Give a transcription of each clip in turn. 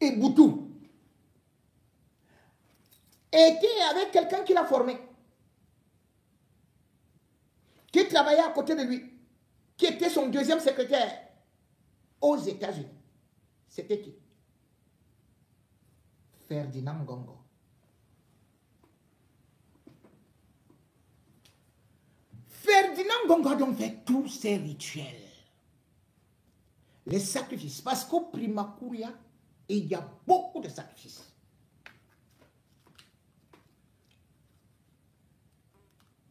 et Boutou était avec quelqu'un qui l'a formé, qui travaillait à côté de lui, qui était son deuxième secrétaire aux États-Unis. C'était qui? Ferdinand Ngongo. Ferdinand Ngongo a donc fait tous ces rituels, les sacrifices, parce qu'au Primakuria, il y a beaucoup de sacrifices.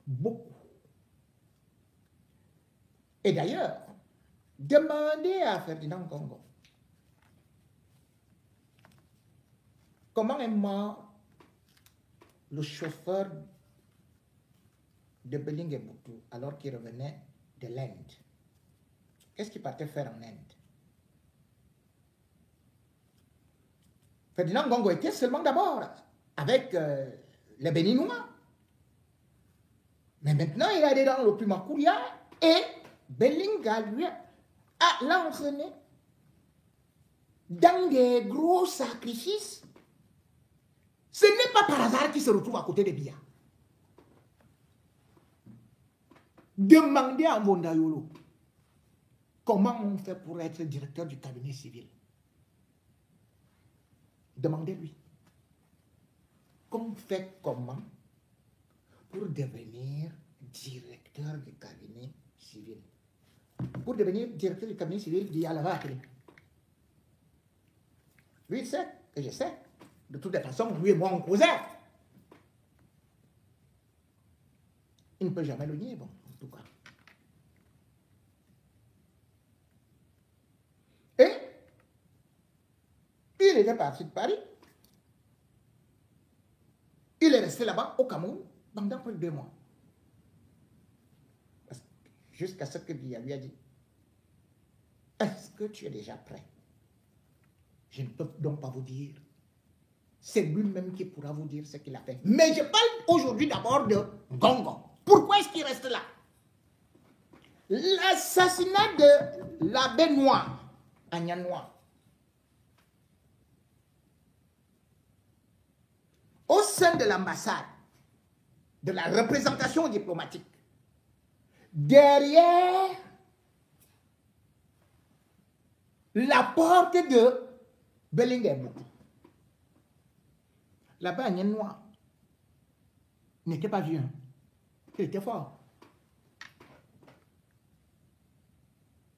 Beaucoup. Et d'ailleurs, demandez à Ferdinand Ngongo comment est mort le chauffeur de Belling et Boutou alors qu'il revenait de l'Inde. Qu'est-ce qu'il partait faire en Inde? Ferdinand Ngongo était seulement d'abord avec les Béninois. Mais maintenant, il est allé dans le Primakuria et Bellinga lui l'a entraîné dans des gros sacrifices. Ce n'est pas par hasard qu'il se retrouve à côté de Biya. Demandez à Mondayolo comment on fait pour être directeur du cabinet civil. Demandez-lui. On fait comment pour devenir directeur du cabinet civil? Pour devenir directeur du cabinet civil, il y a la vacre. Lui, il sait que je sais. De toutes les façons, lui et moi, on causait. Il ne peut jamais le nier, bon, en tout cas. Et il était parti de Paris. Il est resté là-bas, au Cameroun, pendant plus de 2 mois. Jusqu'à ce que Biya lui a dit, est-ce que tu es déjà prêt? Je ne peux donc pas vous dire. C'est lui-même qui pourra vous dire ce qu'il a fait. Mais je parle aujourd'hui d'abord de Ngongo. Pourquoi est-ce qu'il reste là? L'assassinat de l'abbé Noir à Nianois, au sein de l'ambassade, de la représentation diplomatique, derrière la porte de Belling et Boutou. Là-bas, un noir n'était pas vieux. Il était fort.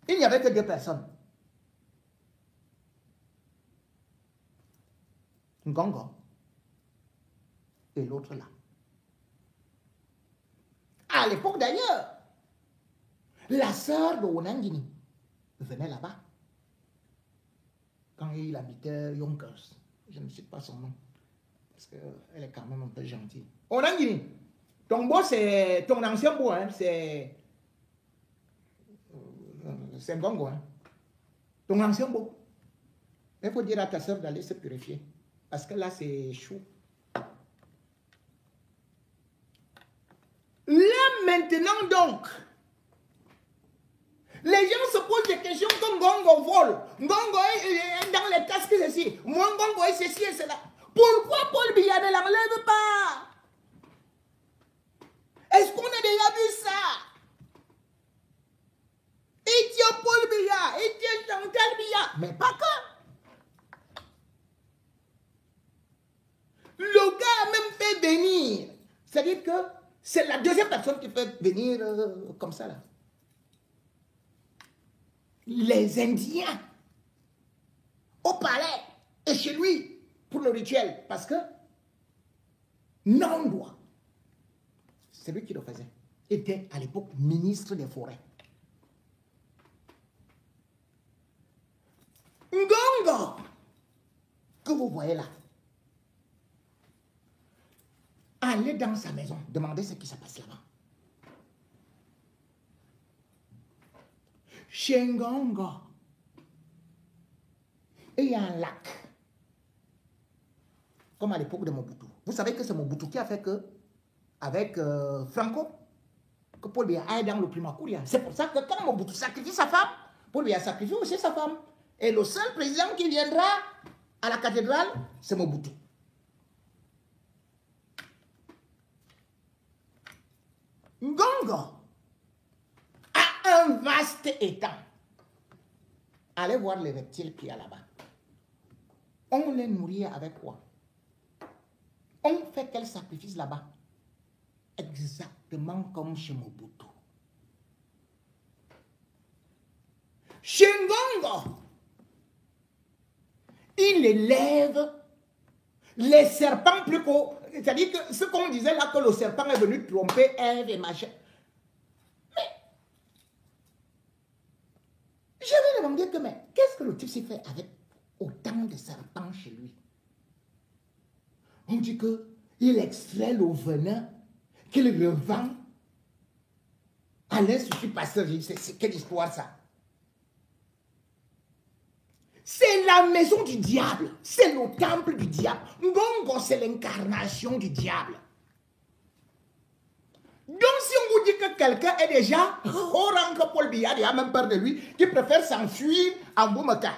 Il n'y avait que 2 personnes. Ngongo et l'autre là. À l'époque d'ailleurs, la sœur de Onangini venait là-bas. Quand il habitait Yonkers, je ne sais pas son nom, parce qu'elle est quand même un peu gentille. Onangini, ton beau c'est ton ancien beau, hein, c'est Ngongo, hein. Ton ancien beau. Il faut dire à ta sœur d'aller se purifier, parce que là c'est chaud. Là maintenant donc, les gens se posent des questions comme Ngongo vole, Ngongo est dans les casques ceci, moi Ngongo est ceci et cela. Pourquoi Paul Biya ne l'enlève pas? Est-ce qu'on a déjà vu ça? Il tient Paul Biya, il tient Chantal Biya, mais pas que. Le gars a même fait venir, c'est-à-dire que c'est la deuxième personne qui fait venir comme ça là. Les Indiens au palais et chez lui pour le rituel, parce que Nandwa, c'est lui qui le faisait, était à l'époque ministre des Forêts. Ngongo, que vous voyez là, allez dans sa maison, demandez ce qui se passe là-bas. Chez Ngongo, il y a un lac, comme à l'époque de Mobutu. Vous savez que c'est Mobutu qui a fait que, avec Franco, que Paul Biya aille dans le Primakuria. C'est pour ça que quand Mobutu sacrifie sa femme, Paul Biya sacrifie aussi sa femme. Et le seul président qui viendra À la cathédrale, c'est Mobutu. Ngongo a un vaste étang. Allez voir les reptiles qu'il y a là-bas. On les nourrit avec quoi? On fait quel sacrifice là-bas? Exactement comme chez Mobutu. Chez Ngongo, il élève les serpents plus qu'au... C'est-à-dire que ce qu'on disait là, que le serpent est venu tromper Ève et machin. Mais, je vais demander que, mais qu'est-ce que le type s'est fait avec autant de serpents chez lui? On dit qu'il extrait le venin, qu'il revend à l'Institut Pasteur. C'est quelle histoire ça? C'est la maison du diable. C'est le temple du diable. Ngongo, c'est l'incarnation du diable. Donc, si on vous dit que quelqu'un est déjà au rang que Paul Biya, il y a même peur de lui, qui préfère s'enfuir en Boumaka.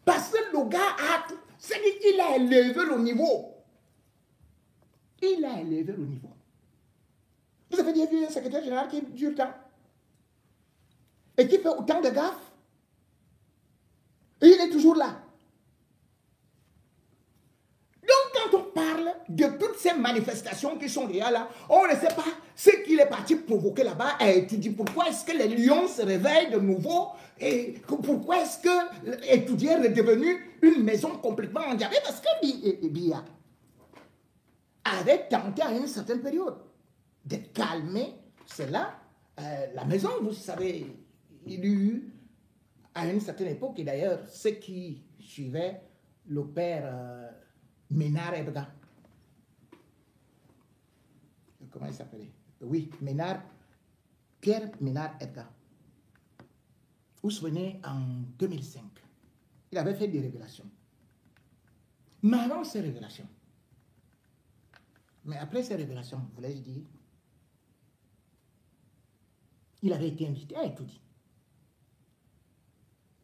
Parce que le gars a... C'est-à-dire qu'il a élevé le niveau. Il a élevé le niveau. Vous avez déjà vu un secrétaire général qui dure tant et qui fait autant de gaffes? Et il est toujours là. Donc, quand on parle de toutes ces manifestations qui sont déjà là, on ne sait pas ce qu'il est parti provoquer là-bas et étudier pourquoi est-ce que les lions se réveillent de nouveau et pourquoi est-ce que étudier est devenu une maison complètement endiablée, parce que Biya avait tenté à une certaine période de calmer cela. La maison, vous savez, il y eut à une certaine époque, et d'ailleurs, ceux qui suivaient le père Ménard Ebga, comment il s'appelait? Oui, Pierre Ménard Ebga. Vous vous souvenez, en 2005, il avait fait des révélations. Mais avant ces révélations, mais après ces révélations, voulais-je dire, il avait été invité à étudier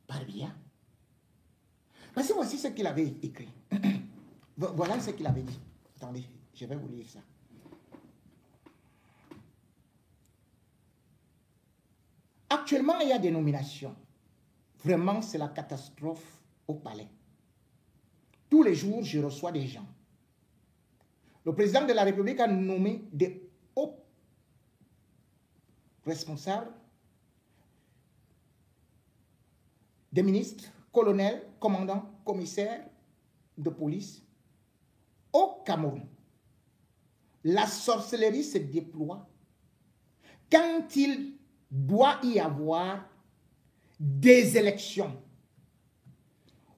par Biya. Parce que voici ce qu'il avait écrit. Voilà ce qu'il avait dit. Attendez, je vais vous lire ça. Actuellement, il y a des nominations. Vraiment, c'est la catastrophe au palais. Tous les jours, je reçois des gens. Le président de la République a nommé des hauts responsables, des ministres, colonels, commandants, commissaires de police au Cameroun. La sorcellerie se déploie quand il doit y avoir des élections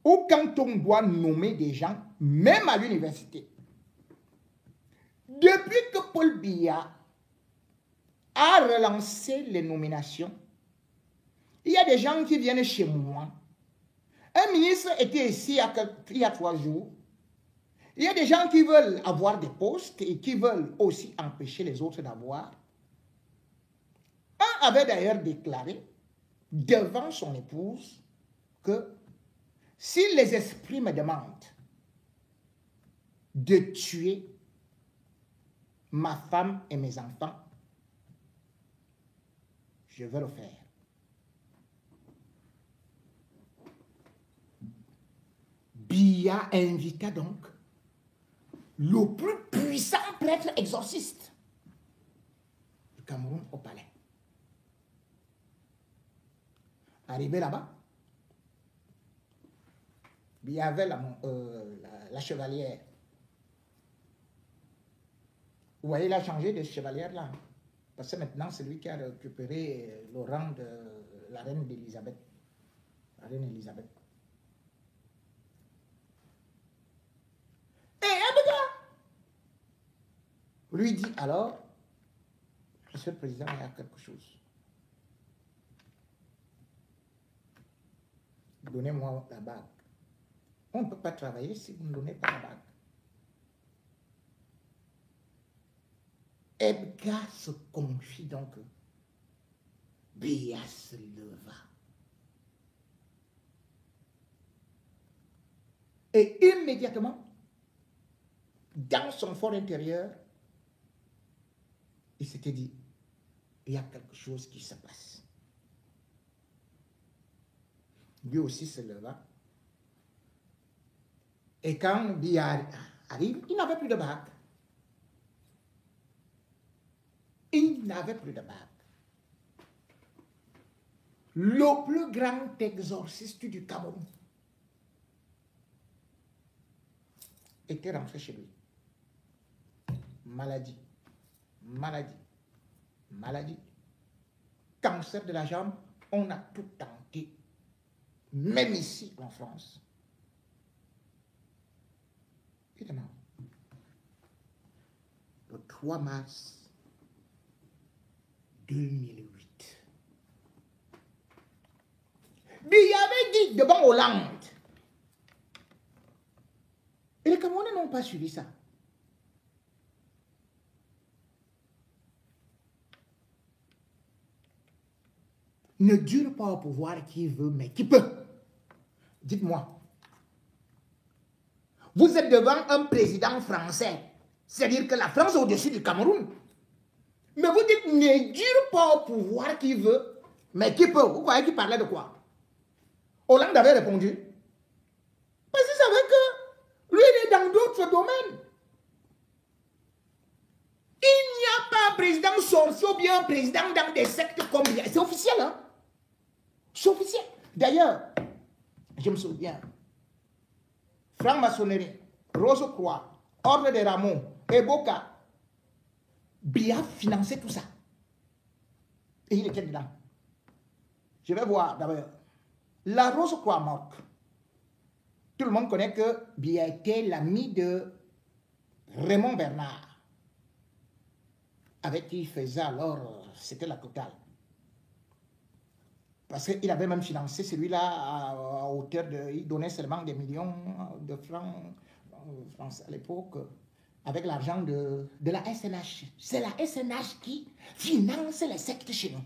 ou quand on doit nommer des gens, même à l'université. Depuis que Paul Biya a relancé les nominations, il y a des gens qui viennent chez moi. Un ministre était ici il y a 3 jours. Il y a des gens qui veulent avoir des postes et qui veulent aussi empêcher les autres d'avoir. Un avait d'ailleurs déclaré devant son épouse que si les esprits me demandent de tuer ma femme et mes enfants, je vais le faire. Biya invita donc le plus puissant prêtre exorciste du Cameroun au palais. Arrivé là-bas, il y avait la chevalière. Vous voyez, il a changé de chevalière là. Parce que maintenant, c'est lui qui a récupéré le rang de la reine d'Élisabeth. La reine Élisabeth. Et Ebga lui dit alors, Monsieur le Président, il y a quelque chose. Donnez-moi la bague. On ne peut pas travailler si vous ne donnez pas la bague. Ebga se confie donc. Biya se leva. Et immédiatement, dans son fort intérieur, il s'était dit, il y a quelque chose qui se passe. Lui aussi se leva. Et quand Biya arrive, il n'avait plus de bague. Il n'avait plus de bague. Le plus grand exorciste du Cameroun était rentré chez lui. Maladie, maladie, maladie. Cancer de la jambe, on a tout tenté. Même ici en France. Il est mort. Le 3 mars 2008. Il avait dit devant Hollande. Et les Camerounais n'ont pas suivi ça. Ne dure pas au pouvoir qui veut, mais qui peut. Dites-moi. Vous êtes devant un président français. C'est-à-dire que la France est au-dessus du Cameroun. Mais vous dites, ne dure pas au pouvoir qui veut, mais qui peut. Vous croyez qu'il parlait de quoi? Hollande avait répondu. Parce qu'il savait que lui, il est dans d'autres domaines. Il n'y a pas un président sorcier ou bien un président dans des sectes comme... C'est officiel, hein? C'est officiel. D'ailleurs, je me souviens, franc-maçonnerie, Rose-Croix, Ordre des Rameaux, Eboka, Biya finançait tout ça. Et il était dedans. Je vais voir d'abord. La Rose-Croix morte. Tout le monde connaît que Biya était l'ami de Raymond Bernard, avec qui il faisait alors, c'était la totale. Parce qu'il avait même financé celui-là à hauteur de... Il donnait seulement des millions de francs français à l'époque, avec l'argent de la SNH. C'est la SNH qui finance les sectes chez nous.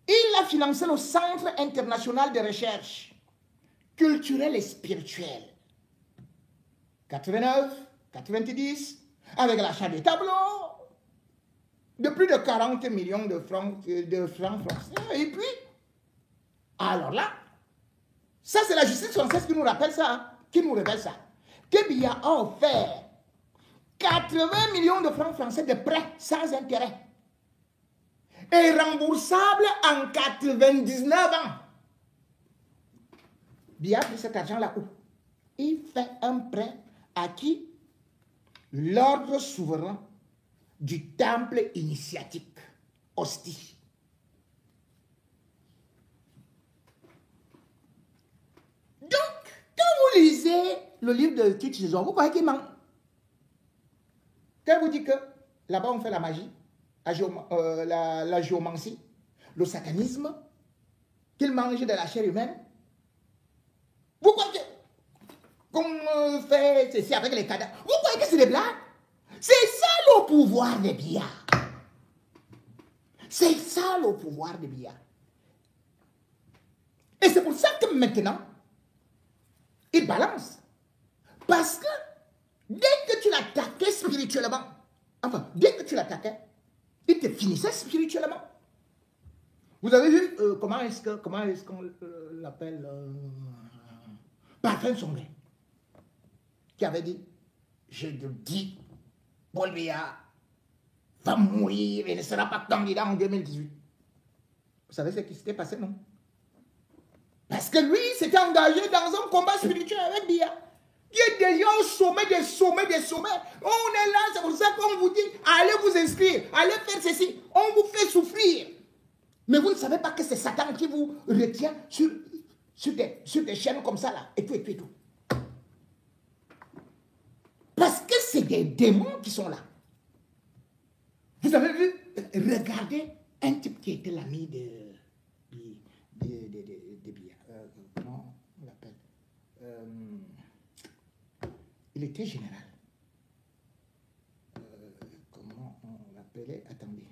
Il a financé le Centre international de recherche culturelle et spirituelle. 89, 90, avec l'achat des tableaux, de plus de 40 millions de francs français. Et puis, alors là, ça c'est la justice française qui nous rappelle ça, hein, qui nous révèle ça. Que Biya a offert 80 millions de francs français de prêts sans intérêt. Et remboursable en 99 ans. Biya a pris cet argent-là où? Il fait un prêt à qui? L'ordre souverain du temple initiatique, hostie. Donc, quand vous lisez le livre de Tite Jésus, vous voyez qu'il ment. Quand vous dit que là-bas on fait la magie, la géomancie, le satanisme, qu'il mange de la chair humaine, vous croyez qu'on fait ceci avec les cadavres? Vous croyez que c'est des blagues? C'est ça le pouvoir de Biya. C'est ça le pouvoir de Biya. Et c'est pour ça que maintenant, il balance. Parce que dès que tu l'attaquais spirituellement, enfin, dès que tu l'attaquais, il te finissait spirituellement. Vous avez vu comment est-ce qu'on l'appelle Parfum Sombré, qui avait dit, je te dis, Paul Biya va mourir et ne sera pas candidat en 2018. Vous savez ce qui s'était passé, non? Parce que lui s'était engagé dans un combat spirituel avec Biya. Il est déjà au sommet des sommets des sommets. On est là, c'est pour ça qu'on vous dit, allez vous inscrire, allez faire ceci. On vous fait souffrir. Mais vous ne savez pas que c'est Satan qui vous retient sur des chaînes comme ça, là, et tout, et tout, et tout. Parce que c'est des démons qui sont là. Vous avez vu, regardez un type qui était l'ami de Biya. Comment on l'appelle? Il était général. Comment on l'appelait? Attendez.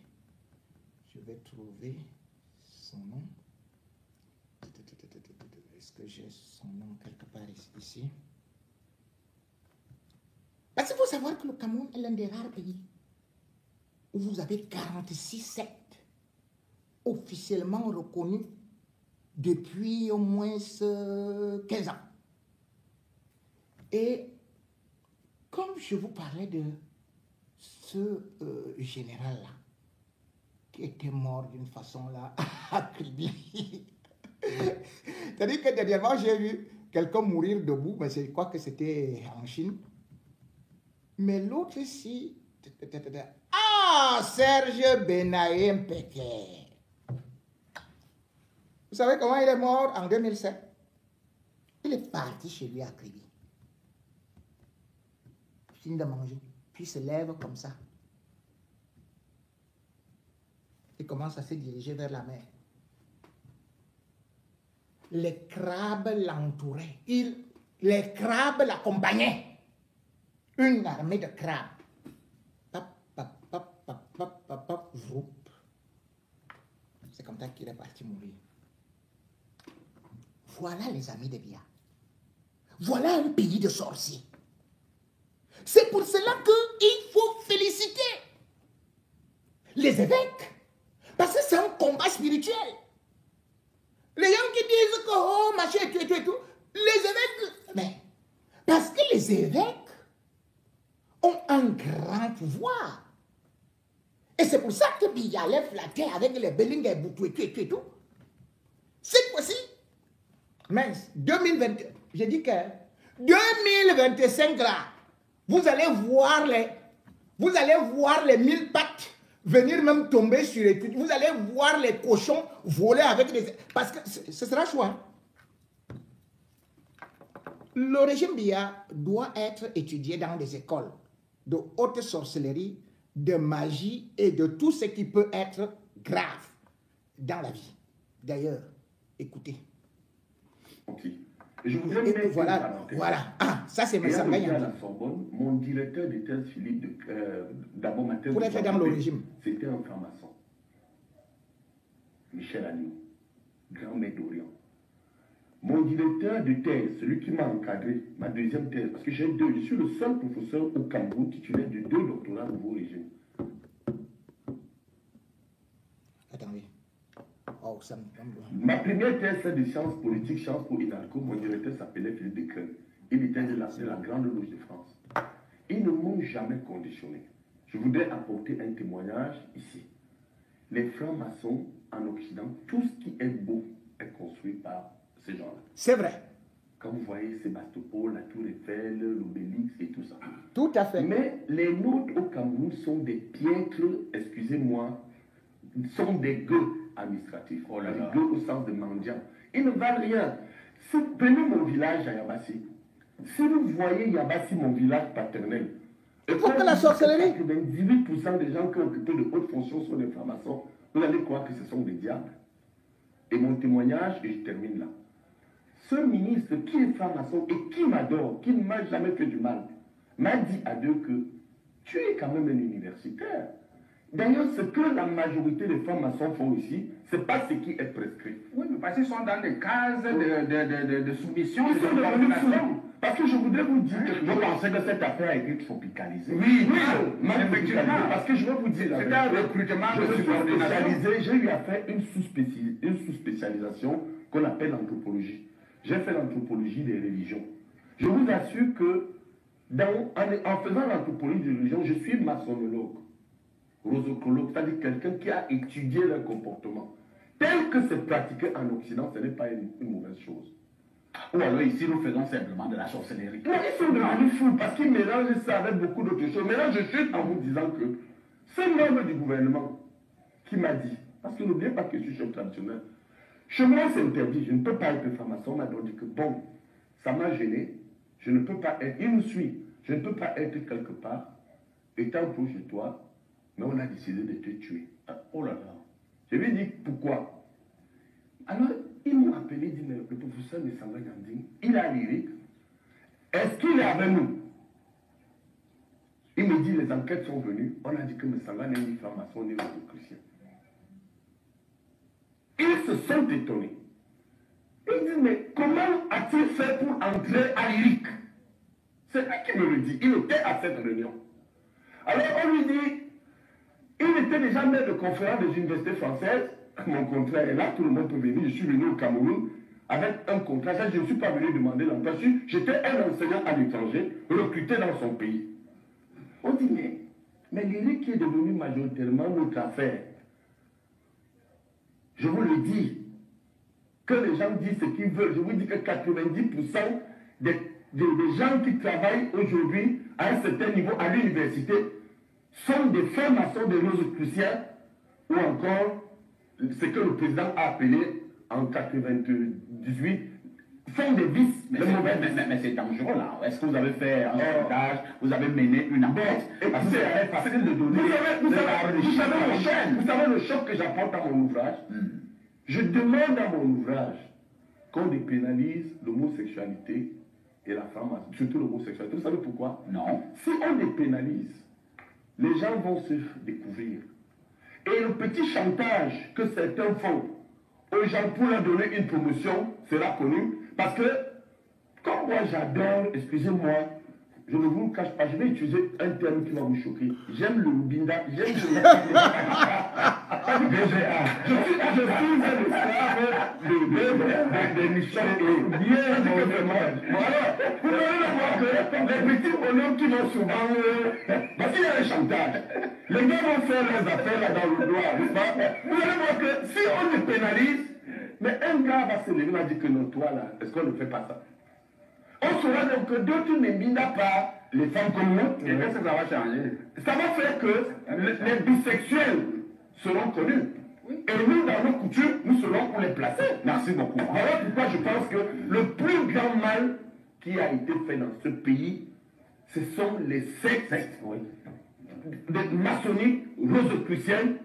Je vais trouver son nom. Est-ce que j'ai son nom quelque part ici? Parce qu'il faut savoir que le Cameroun est l'un des rares pays où vous avez 46 sectes officiellement reconnues depuis au moins 15 ans. Et comme je vous parlais de ce général-là, qui était mort d'une façon là, acribie. C'est-à-dire que dernièrement, j'ai vu quelqu'un mourir debout, mais je crois que c'était en Chine. Mais l'autre ici, ah, Serge Benaye Mpeke. Vous savez comment il est mort en 2007? Il est parti chez lui à Kribi. Il finit de manger, puis il se lève comme ça. Il commence à se diriger vers la mer. Les crabes l'entouraient. Les crabes l'accompagnaient. Une armée de crabes. C'est comme ça qu'il est parti mourir. Voilà les amis de Biya. Voilà un pays de sorciers. C'est pour cela qu'il faut féliciter les évêques. Parce que c'est un combat spirituel. Les gens qui disent que, oh, machin, et tout, les évêques, mais parce que les évêques ont un grand pouvoir. Et c'est pour ça que Biya allait flatter avec les Belinga et Boutou et tout. Cette fois-ci, mince, 2020, j'ai dit que 2025 là, vous allez voir les 1000 pattes venir même tomber sur les trucs. Vous allez voir les cochons voler avec les... Parce que ce sera choix. Le régime Biya doit être étudié dans des écoles de haute sorcellerie, de magie et de tout ce qui peut être grave dans la vie. D'ailleurs, écoutez. Je voudrais mettre voilà. Ah, ça c'est Massanga à la Sorbonne, mon directeur de thèse, Philippe d'abord matin. Pour être dans le régime. C'était un franc-maçon. Michel Agnew, grand maître d'Orient. Mon directeur de thèse, celui qui m'a encadré, ma deuxième thèse, parce que je suis le seul professeur au Cameroun titulaire de 2 doctorats au nouveau régime. Attendez. Oh, ça me... Ma première thèse, c'est de sciences politiques, sciences pour Inalco. Mon directeur s'appelait Philippe Descreux. Il était de la Grande Loge de France. Ils ne m'ont jamais conditionné. Je voudrais apporter un témoignage ici. Les francs-maçons en Occident, tout ce qui est beau est construit par ces gens-là. C'est vrai. Quand vous voyez Sébastopol, la Tour Eiffel, l'Obélix et tout ça. Tout à fait. Mais les nôtres au Cameroun sont des piètres, excusez-moi, sont des gueux administratifs. Oh là là. Des gueux au sens de mendiants. Ils ne valent rien. Si, prenez mon village à Yabassi. Si vous voyez Yabassi, mon village paternel, il faut que la sorcellerie. 98% des gens qui ont occupé de hautes fonctions sont des francs-maçons. Vous allez croire que ce sont des diables. Et mon témoignage, et je termine là. Ce ministre qui est franc-maçon et qui m'adore, qui ne m'a jamais fait du mal, m'a dit à Dieu que tu es quand même un universitaire. D'ailleurs, ce que la majorité des francs-maçons font ici, ce n'est pas ce qui est prescrit. Oui, mais parce qu'ils sont dans des cases de soumission. Ils sont devenus fous. Parce que je voudrais vous dire que je pensais que cette affaire a été tropicalisée. Oui, effectivement. Parce que je vais vous dire, c'est un recrutement de subordination. J'ai eu à faire une sous-spécialisation qu'on appelle l'anthropologie. J'ai fait l'anthropologie des religions. Je vous assure que en faisant l'anthropologie des religions, je suis maçonnologue, rosocologue, c'est-à-dire quelqu'un qui a étudié leur comportement. Tel que c'est pratiqué en Occident, ce n'est pas une mauvaise chose. Ou alors ici, nous faisons simplement de la sorcellerie. Non, ils sont devenus fous parce qu'ils mélangent ça avec beaucoup d'autres choses. Maintenant, je suis en vous disant que c'est membre du gouvernement qui m'a dit, parce que n'oubliez pas que je suis chef traditionnel, chez moi c'est interdit, je ne peux pas être franc-maçon. On m'a dit que bon, ça m'a gêné, je ne peux pas être, il nous suit, je ne peux pas être quelque part, étant proche de toi, mais on a décidé de te tuer. Oh là là. Je lui ai dit pourquoi. Alors, ils m'ont appelé, dit, mais le professeur de Samba Yanding, il a lyrique. Est-ce qu'il est avec nous? Il me dit, les enquêtes sont venues. On a dit que M. Samba n'est ni franc-maçon ni chrétien. Ils se sont étonnés. Ils disent, dit, mais comment a-t-il fait pour entrer à l'IRIC? C'est lui qui me le dit. Il était à cette réunion. Alors on lui dit, il était déjà maître de conférence des universités françaises. Mon contrat est là, tout le monde peut venir. Je suis venu au Cameroun avec un contrat. Je ne suis pas venu demander l'emploi. J'étais un enseignant à l'étranger, recruté dans son pays. On dit, mais l'IRIC qui est devenu majoritairement notre affaire, je vous le dis, que les gens disent ce qu'ils veulent. Je vous dis que 90% des gens qui travaillent aujourd'hui à un certain niveau à l'université sont des francs-maçons, des rosicruciens, ou encore ce que le président a appelé en 98 font des vices. Mais c'est dangereux là. Est-ce que vous avez fait un sondage, vous avez mené une enquête? Parce que c'est facile de donner. Vous savez le choc que j'apporte à mon ouvrage? Je demande à mon ouvrage qu'on dépénalise l'homosexualité et la femme, surtout l'homosexualité. Vous savez pourquoi? Non. Si on dépénalise, les gens vont se découvrir. Et le petit chantage que certains font aux gens pour leur donner une promotion sera connu. Parce que, comme moi j'adore, excusez-moi, je ne vous le cache pas, je vais utiliser un terme qui va vous choquer. J'aime le mbinda, j'aime le je suis un esclave des missions et bien voilà. Vous allez voir que les petits bonhommes qui vont souvent... parce qu'il y a un chantage. Les gars vont faire leurs affaires là dans le doigt, n'est-ce pas? Vous allez voir que si on les pénalise, mais un gars va se lever et va dire que non, toi là, est-ce qu'on ne fait pas ça? On saura donc que d'autres ne minent pas les femmes comme nous. Et qu'est-ce que ça va changer? Ça va faire que les bisexuels seront connus. Oui. Et nous, dans nos coutumes, nous serons pour les placer. Merci beaucoup. Voilà pourquoi je pense que le plus grand mal qui a été fait dans ce pays, ce sont les sectes maçonniques, rosicruciennes,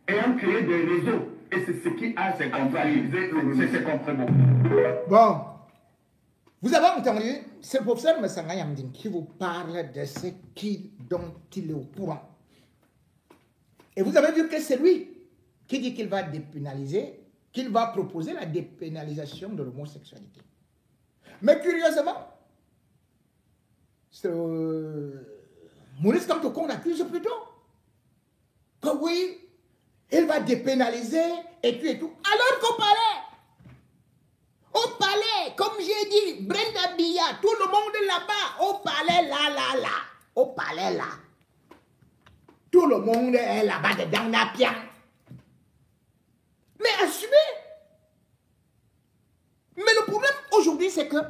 ayant créé des réseaux. Et c'est ce qui a centralisé c'est compris beaucoup. Bon. Vous avez entendu, c'est le professeur Messanga Yamdine qui vous parle de ce dont il est au courant. Et vous avez vu que c'est lui qui dit qu'il va dépénaliser, qu'il va proposer la dépénalisation de l'homosexualité. Mais curieusement, Maurice Kamto qu'on accuse plutôt que oui, il va dépénaliser et tout, alors qu'au palais, comme j'ai dit, Brenda Bia, tout le monde là-bas, au palais là, au palais là. Tout le monde est là-bas dedans, Napia. Mais assumez. Mais le problème aujourd'hui, c'est que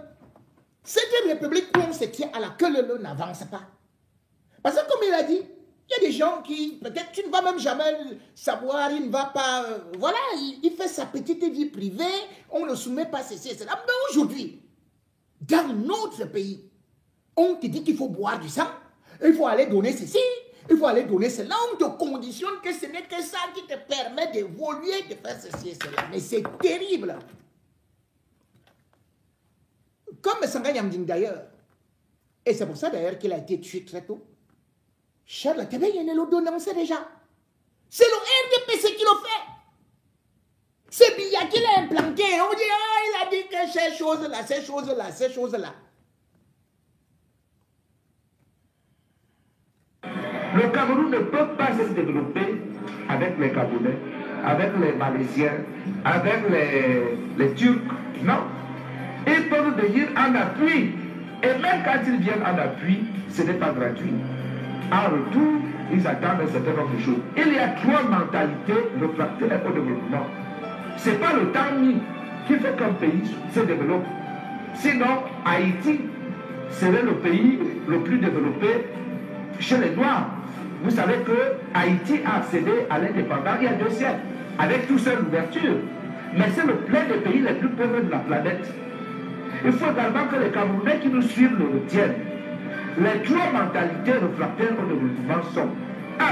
cette république où on se tient à la queue n'avance pas. Parce que comme il a dit, il y a des gens qui, peut-être tu ne vas même jamais savoir, il ne va pas, voilà, il fait sa petite vie privée, on ne soumet pas ceci et cela. Mais aujourd'hui, dans notre pays, on te dit qu'il faut boire du sang, il faut aller donner ceci, il faut aller donner cela, on te conditionne que ce n'est que ça qui te permet d'évoluer, de faire ceci et cela. Mais c'est terrible. Comme Sanga Yamdine d'ailleurs, et c'est pour ça d'ailleurs qu'il a été tué très tôt. Charles Tébé, il le dénonçait déjà. C'est le RDPC qui le fait. C'est Biya qui l'a implanté. On dit, ah, il a dit que ces choses-là, ces choses-là, ces choses-là. Le Cameroun ne peut pas se développer avec les Camerounais, avec les Malaisiens, avec les Turcs. Non. Ils peuvent venir en appui. Et même quand ils viennent en appui, ce n'est pas gratuit. En retour, ils attendent un certain nombre de choses. Il y a trois mentalités réfractaires au développement. Ce n'est pas le temps mis qui fait qu'un pays se développe. Sinon, Haïti serait le pays le plus développé chez les Noirs. Vous savez que Haïti a accédé à l'indépendance il y a 2 siècles, avec toute cette ouverture. Mais c'est l'un des pays les plus pauvres de la planète. Il faut également que les Camerounais qui nous suivent le retiennent. Les trois mentalités réfractaires au développement sont 1.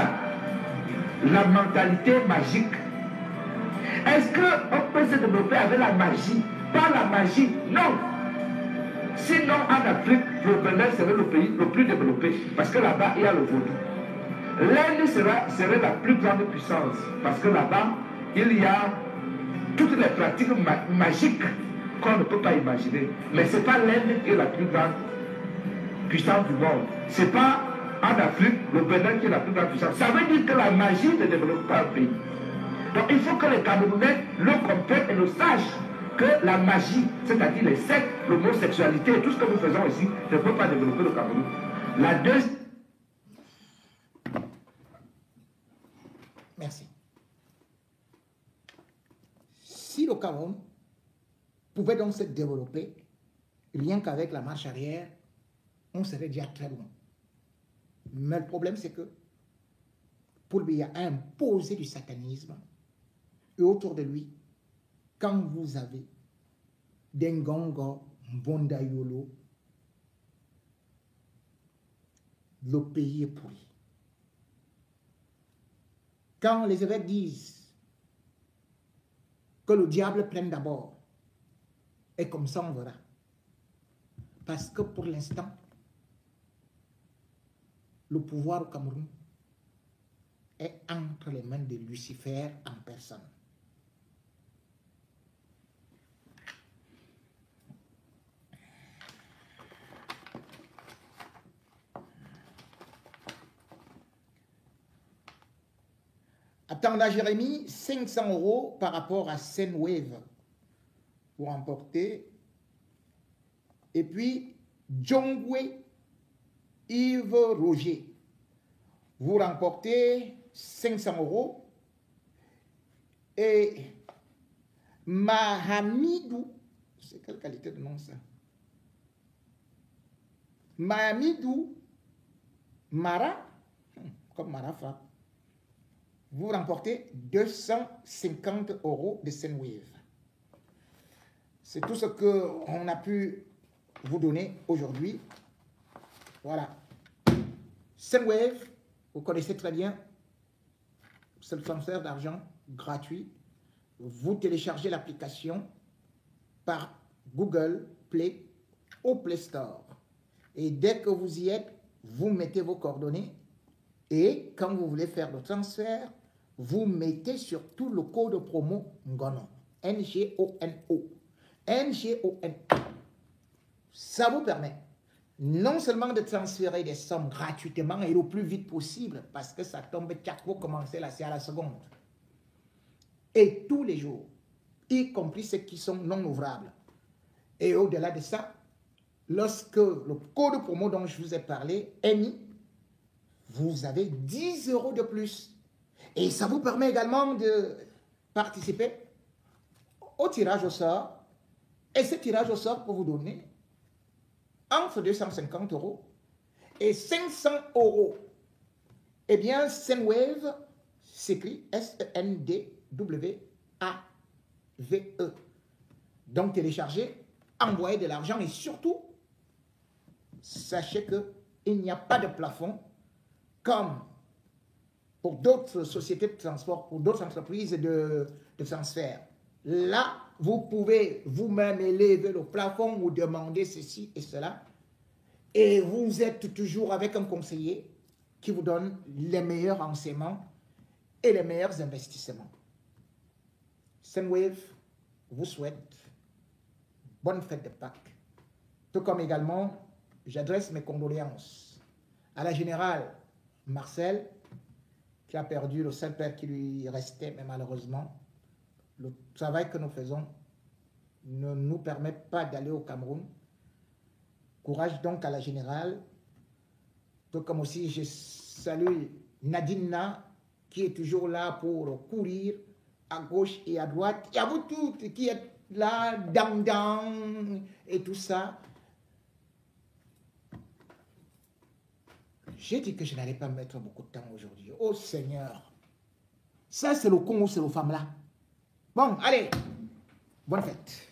La mentalité magique. Est-ce qu'on peut se développer avec la magie? Pas la magie, non. Sinon, en Afrique, le Bénin serait le pays le plus développé, parce que là-bas, il y a le vaudou. L'Inde serait la plus grande puissance, parce que là-bas, il y a toutes les pratiques magiques qu'on ne peut pas imaginer. Mais ce n'est pas l'Inde qui est la plus grande puissance du monde. Ce n'est pas en Afrique le Bénin qui est la plus grande puissance. Ça veut dire que la magie ne développe pas un pays. Donc il faut que les Camerounais le comprennent et le sachent que la magie, c'est-à-dire les sectes, l'homosexualité et tout ce que nous faisons ici, ne peut pas développer le Cameroun. La deuxième... Merci. Si le Cameroun pouvait donc se développer, rien qu'avec la marche arrière, on serait déjà très loin. Mais le problème, c'est que Paul Biya a imposé du satanisme et autour de lui, quand vous avez des Ngongo, Mbondayolo, le pays est pourri. Quand les évêques disent que le diable prenne d'abord, et comme ça on verra. Parce que pour l'instant, le pouvoir au Cameroun est entre les mains de Lucifer en personne. Attends, Jérémy, 500 € par rapport à Senwave pour emporter. Et puis, Djongwe Yves Roger, vous remportez 500 €. Et Mahamidou, c'est quelle qualité de nom ça? Mahamidou Mara, comme Marafa, vous remportez 250 € de Senwave. C'est tout ce qu'on a pu vous donner aujourd'hui. Voilà. Senwave, vous connaissez très bien, c'est le transfert d'argent gratuit. Vous téléchargez l'application par Google Play au Play Store. Et dès que vous y êtes, vous mettez vos coordonnées. Et quand vous voulez faire le transfert, vous mettez surtout le code promo NGONO. N-G-O-N-O. N-G-O-N-O. Ça vous permet non seulement de transférer des sommes gratuitement et le plus vite possible, parce que ça tombe chaque fois commencer là, c'est à la seconde. Et tous les jours, y compris ceux qui sont non ouvrables. Et au-delà de ça, lorsque le code promo dont je vous ai parlé est mis, vous avez 10 € de plus. Et ça vous permet également de participer au tirage au sort. Et ce tirage au sort pour vous donner entre 250 € et 500 €. Eh bien, Senwave s'écrit S-E-N-D-W-A-V-E. Donc, téléchargez, envoyez de l'argent et surtout, sachez qu'il n'y a pas de plafond comme pour d'autres sociétés de transport, pour d'autres entreprises de transfert. Là, vous pouvez vous-même élever le plafond ou demander ceci et cela. Et vous êtes toujours avec un conseiller qui vous donne les meilleurs renseignements et les meilleurs investissements. Senwave vous souhaite bonne fête de Pâques. Tout comme également, j'adresse mes condoléances à la générale Marcel, qui a perdu le seul père qui lui restait, mais malheureusement, le travail que nous faisons ne nous permet pas d'aller au Cameroun. Courage donc à la générale. Tout comme aussi, je salue Nadina, qui est toujours là pour courir à gauche et à droite. Et à vous toutes qui êtes là, dang et tout ça. J'ai dit que je n'allais pas mettre beaucoup de temps aujourd'hui. Oh Seigneur. Ça, c'est le con ou c'est le femme là. Bon, allez. Bonne fête.